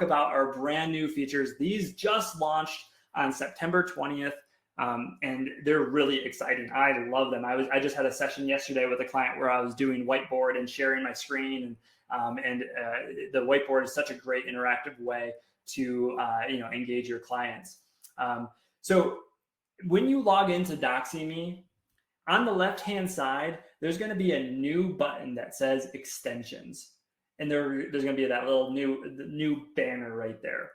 about our brand new features. These just launched on September 20th. And they're really exciting. I love them. I just had a session yesterday with a client where I was doing Whiteboard and sharing my screen, and the Whiteboard is such a great interactive way to engage your clients. So when you log into Doxy.me, on the left-hand side, there's going to be a new button that says extensions, and there's going to be that little new banner right there.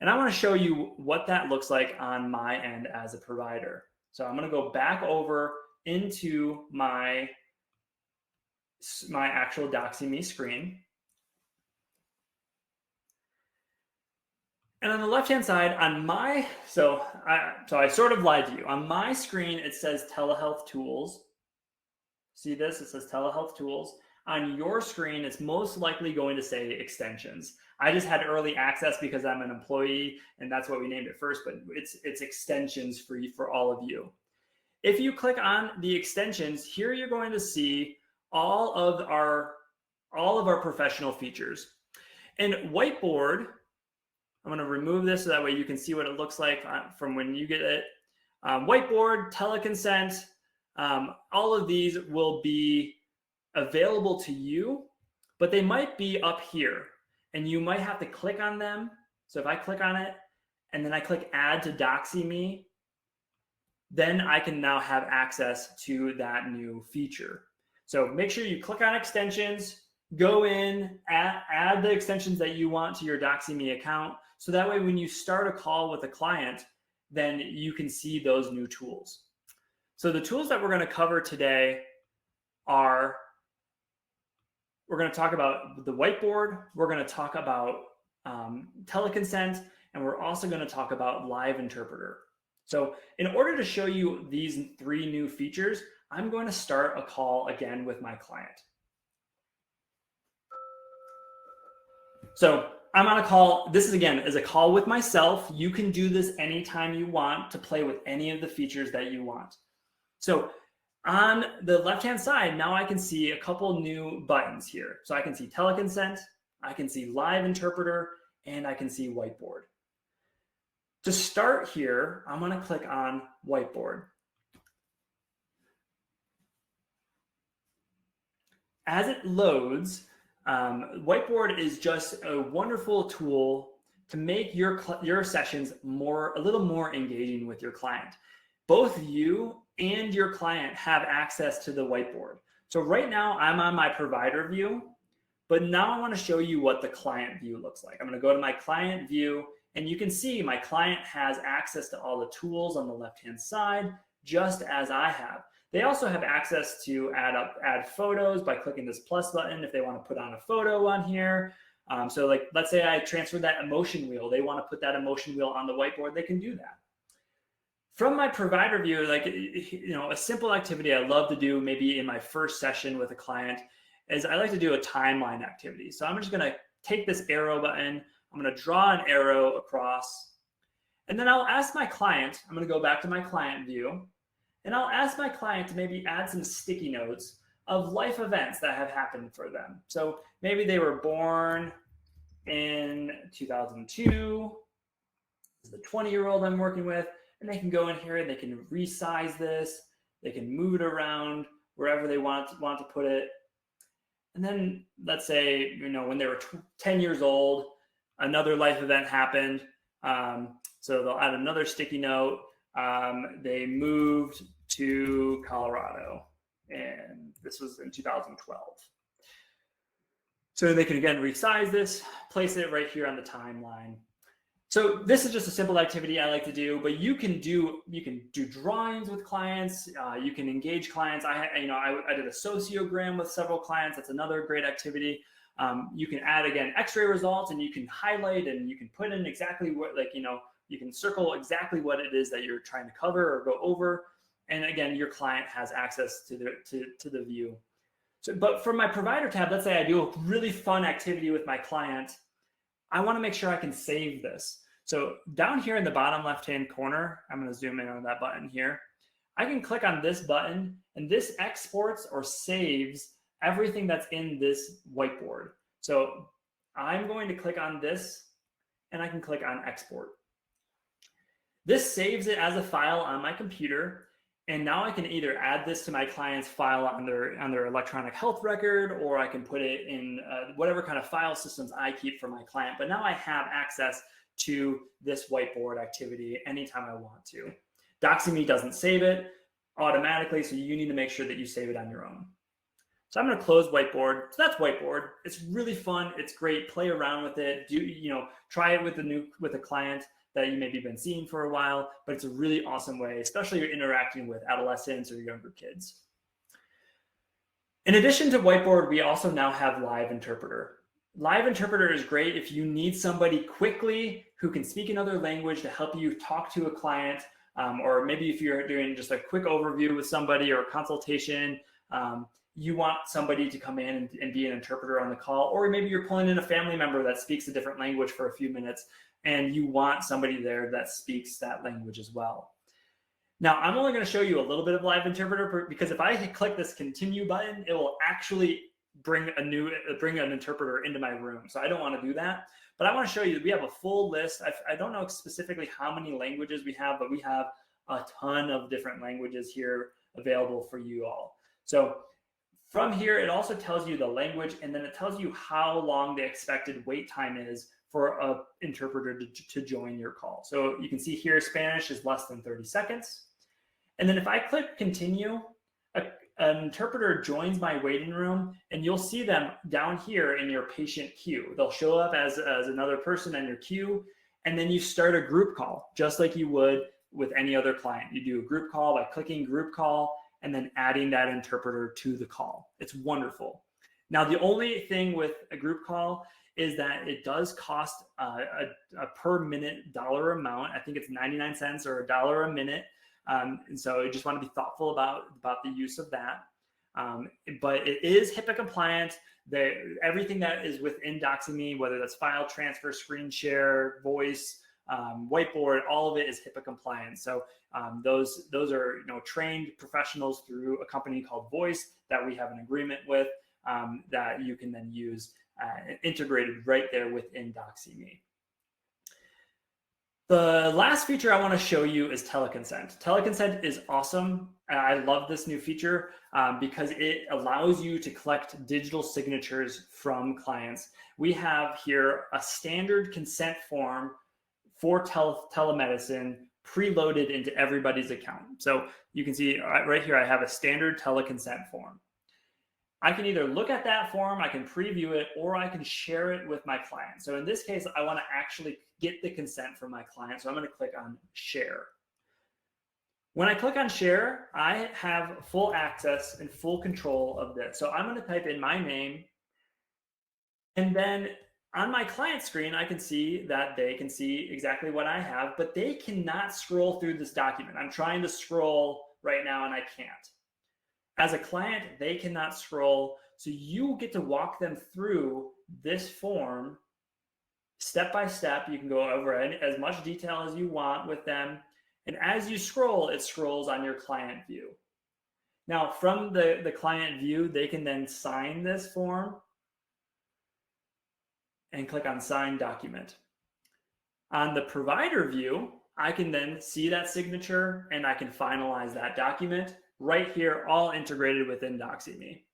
And I want to show you what that looks like on my end as a provider. So I'm going to go back over into my actual Doxy.me screen. And on the left-hand side, on my, so I sort of lied to you. On my screen, it says Telehealth Tools. See this? It says Telehealth Tools. On your screen, it's most likely going to say Extensions. I just had early access because I'm an employee, and that's what we named it first, but it's extensions free for all of you. If you click on the extensions, here you're going to see all of our professional features. And Whiteboard, I'm going to remove this so that way you can see what it looks like from when you get it. Whiteboard, Teleconsent, all of these will be available to you, but they might be up here and you might have to click on them. So if I click on it and then I click add to Doxy.me, then I can now have access to that new feature. So make sure you click on extensions, go in, add the extensions that you want to your Doxy.me account. So that way when you start a call with a client, then you can see those new tools. So the tools that we're going to cover today are, we're going to talk about the Whiteboard, we're going to talk about Teleconsent, and we're also going to talk about Live Interpreter. So in order to show you these 3 new features, I'm going to start a call again with my client. So I'm on a call. This is, again, is a call with myself. You can do this anytime you want to play with any of the features that you want. So on the left-hand side, now I can see a couple new buttons here. So I can see Teleconsent, I can see Live Interpreter, and I can see Whiteboard. To start here, I'm going to click on Whiteboard. As it loads, Whiteboard is just a wonderful tool to make your sessions a little more engaging with your client. Both you and your client have access to the Whiteboard. So right now I'm on my provider view, but now I want to show you what the client view looks like. I'm going to go to my client view, and you can see my client has access to all the tools on the left-hand side, just as I have. They also have access to add photos by clicking this plus button if they want to put on a photo on here. So like, let's say I transferred that emotion wheel. They want to put that emotion wheel on the Whiteboard, they can do that. From my provider view, like, a simple activity I love to do maybe in my first session with a client is I like to do a timeline activity. So I'm just going to take this arrow button, I'm going to draw an arrow across, and then I'll ask my client, I'm going to go back to my client view, and I'll ask my client to maybe add some sticky notes of life events that have happened for them. So maybe they were born in 2002, this is the 20-year-old I'm working with, and they can go in here and they can resize this, they can move it around wherever they want to put it. And then let's say, when they were 10 years old, another life event happened. So they'll add another sticky note. They moved to Colorado, and this was in 2012. So they can again resize this, place it right here on the timeline. So this is just a simple activity I like to do, but you can do drawings with clients. You can engage clients. I did a sociogram with several clients. That's another great activity. You can add, again, x-ray results, and you can highlight, and you can put in exactly what, you can circle exactly what it is that you're trying to cover or go over. And again, your client has access to the view. So, but from my provider tab, let's say I do a really fun activity with my client. I want to make sure I can save this. So down here in the bottom left-hand corner, I'm going to zoom in on that button here. I can click on this button, and this exports or saves everything that's in this Whiteboard. So I'm going to click on this and I can click on export. This saves it as a file on my computer, and now I can either add this to my client's file on their electronic health record, or I can put it in whatever kind of file systems I keep for my client. But now I have access to this whiteboard activity anytime I want to. Doxy.me doesn't save it automatically, so you need to make sure that you save it on your own. So I'm going to close Whiteboard. So that's Whiteboard. It's really fun. It's great. Play around with it. Try it with a client that you maybe been seeing for a while, but it's a really awesome way, especially if you're interacting with adolescents or younger kids. In addition to Whiteboard, we also now have Live Interpreter. Live Interpreter is great if you need somebody quickly who can speak another language to help you talk to a client, or maybe if you're doing just a quick overview with somebody or a consultation, you want somebody to come in and be an interpreter on the call, or maybe you're pulling in a family member that speaks a different language for a few minutes, and you want somebody there that speaks that language as well. Now, I'm only going to show you a little bit of Live Interpreter because if I click this continue button, it will actually bring an interpreter into my room. So I don't want to do that, but I want to show you that we have a full list. I don't know specifically how many languages we have, but we have a ton of different languages here available for you all. So from here, it also tells you the language, and then it tells you how long the expected wait time is for an interpreter to join your call. So you can see here, Spanish is less than 30 seconds. And then if I click continue, an interpreter joins my waiting room, and you'll see them down here in your patient queue. They'll show up as another person in your queue, and then you start a group call, just like you would with any other client. You do a group call by clicking group call, and then adding that interpreter to the call. It's wonderful. Now, the only thing with a group call is that it does cost a per minute dollar amount. I think it's 99 cents or $1 a minute. And so you just want to be thoughtful about the use of that. But it is HIPAA compliant. Everything that is within Doxy.me, whether that's file transfer, screen share, voice, Whiteboard, all of it is HIPAA compliant. So those are trained professionals through a company called Voice that we have an agreement with, that you can then use integrated right there within Doxy.me. The last feature I want to show you is Teleconsent. Teleconsent is awesome. I love this new feature because it allows you to collect digital signatures from clients. We have here a standard consent form for telemedicine preloaded into everybody's account. So you can see right here, I have a standard teleconsent form. I can either look at that form, I can preview it, or I can share it with my client. So in this case, I want to actually get the consent from my client. So I'm going to click on share. When I click on share, I have full access and full control of this. So I'm going to type in my name, and then on my client screen, I can see that they can see exactly what I have, but they cannot scroll through this document. I'm trying to scroll right now and I can't. As a client, they cannot scroll. So you get to walk them through this form step by step. You can go over as much detail as you want with them. And as you scroll, it scrolls on your client view. Now, from the client view, they can then sign this form and click on sign document. On the provider view, I can then see that signature and I can finalize that document right here, all integrated within Doxy.me.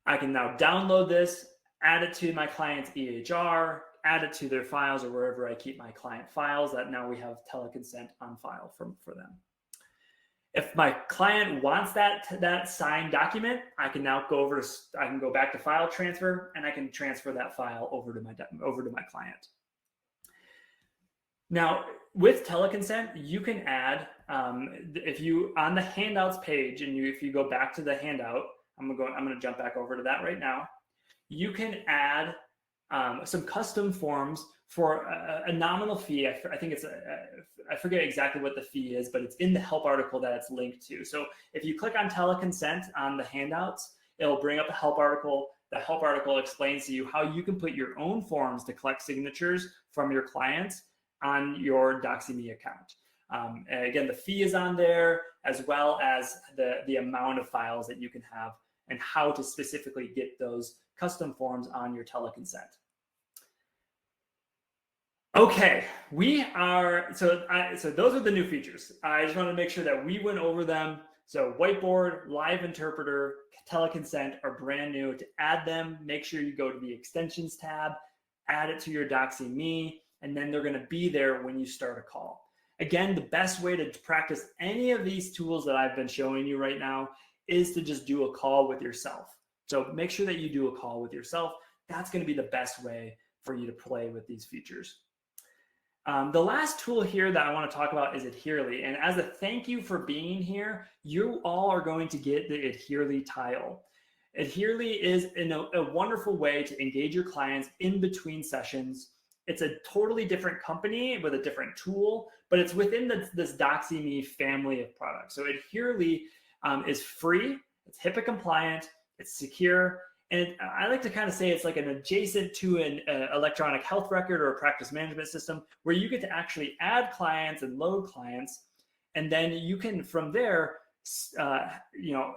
I can now download this, add it to my client's EHR, add it to their files or wherever I keep my client files, that now we have Teleconsent on file for them. If my client wants that signed document, I can now go back to file transfer, and I can transfer that file over to my client. Now, with Teleconsent, you can add, if you on the handouts page, and if you go back to the handout, I'm gonna jump back over to that right now. You can add some custom forms for a nominal fee. I think it's I forget exactly what the fee is, but it's in the help article that it's linked to. So if you click on Teleconsent on the handouts, it'll bring up a help article. The help article explains to you how you can put your own forms to collect signatures from your clients on your Doxy.me account. And again, the fee is on there, as well as the amount of files that you can have and how to specifically get those custom forms on your Teleconsent. Okay, so those are the new features. I just wanted to make sure that we went over them. So Whiteboard, Live Interpreter, Teleconsent are brand new. To add them, make sure you go to the Extensions tab, add it to your Doxy.me, and then they're going to be there when you start a call. Again, the best way to practice any of these tools that I've been showing you right now is to just do a call with yourself. So make sure that you do a call with yourself. That's going to be the best way for you to play with these features. The last tool here that I want to talk about is Adherely. And as a thank you for being here, you all are going to get the Adherely tile. Adherely is a wonderful way to engage your clients in between sessions. It's a totally different company with a different tool, but it's within this Doxy.me family of products. So Adherely is free, it's HIPAA compliant, it's secure, and I like to kind of say it's like an adjacent to an electronic health record or a practice management system where you get to actually add clients and load clients. And then you can, from there,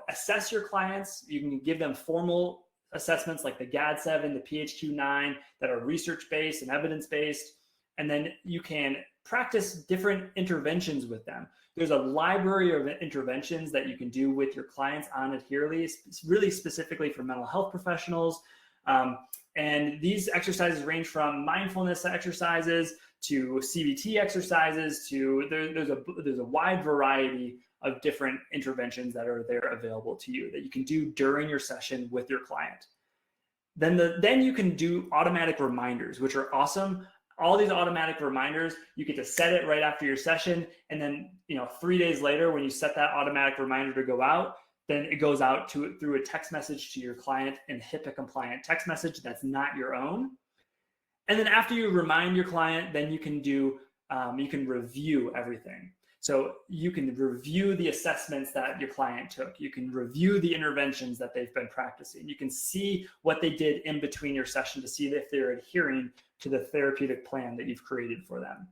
assess your clients. You can give them formal assessments like the GAD-7, the PHQ-9 that are research-based and evidence-based. And then you can practice different interventions with them. There's a library of interventions that you can do with your clients on Adherely, really specifically for mental health professionals. And these exercises range from mindfulness exercises to CBT exercises to there's a wide variety of different interventions that are there available to you that you can do during your session with your client. Then you can do automatic reminders, which are awesome. All these automatic reminders, you get to set it right after your session. And then, 3 days later, when you set that automatic reminder to go out, then it goes out through a text message to your client in HIPAA compliant text message that's not your own. And then after you remind your client, then you can review everything. So you can review the assessments that your client took. You can review the interventions that they've been practicing. You can see what they did in between your session to see if they're adhering to the therapeutic plan that you've created for them.